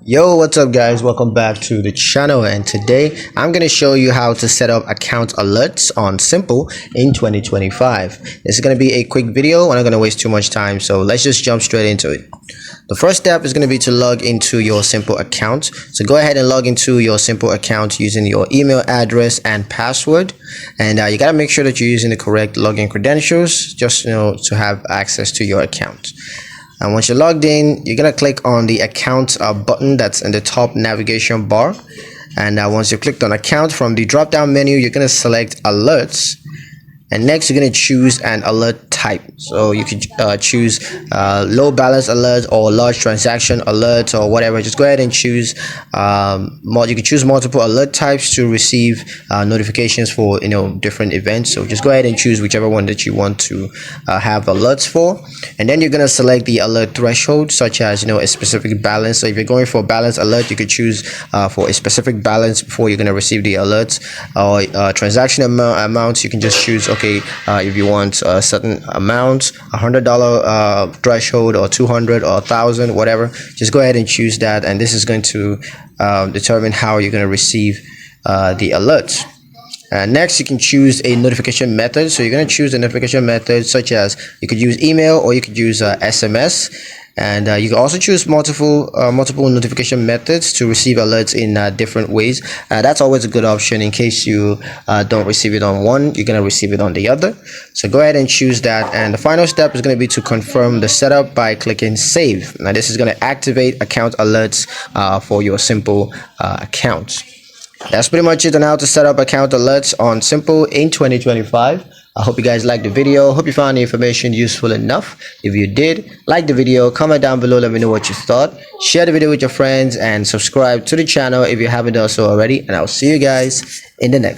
Yo, what's up guys, welcome back to the channel, and today I'm going to show you how to set up account alerts on Simple in 2025. This is going to be a quick video. I'm not going to waste too much time, so let's just jump straight into it. The first step is going to be to log into your Simple account. So go ahead and log into your Simple account using your email address and password, and you got to make sure that you're using the correct login credentials, just to have access to your account. And once you're logged in, you're going to click on the account button that's in the top navigation bar. And once you've clicked on account, from the drop down menu, you're going to select alerts. And next, you're going to choose an alert type. So you could choose low balance alert or large transaction alert or whatever. Just go ahead and choose. You can choose multiple alert types to receive notifications for different events. So just go ahead and choose whichever one that you want to have alerts for. And then you're going to select the alert threshold, such as a specific balance. So if you're going for a balance alert, you could choose for a specific balance before you're going to receive the alerts. Or transaction amounts, you can just choose. Okay, if you want a certain amount, $100 threshold, or 200 or 1,000, whatever, just go ahead and choose that, and this is going to determine how you're going to receive the alerts. Next, you can choose a notification method. So you're going to choose a notification method, such as you could use email or you could use SMS. And you can also choose multiple notification methods to receive alerts in different ways. That's always a good option in case you don't receive it on one, you're going to receive it on the other. So go ahead and choose that. And the final step is going to be to confirm the setup by clicking save. Now this is going to activate account alerts for your Simple account. That's pretty much it on how to set up account alerts on Simple in 2025. I hope you guys liked the video. Hope you found the information useful enough. If you did, like the video, comment down below, let me know what you thought. Share the video with your friends and subscribe to the channel if you haven't done so already. And I'll see you guys in the next one.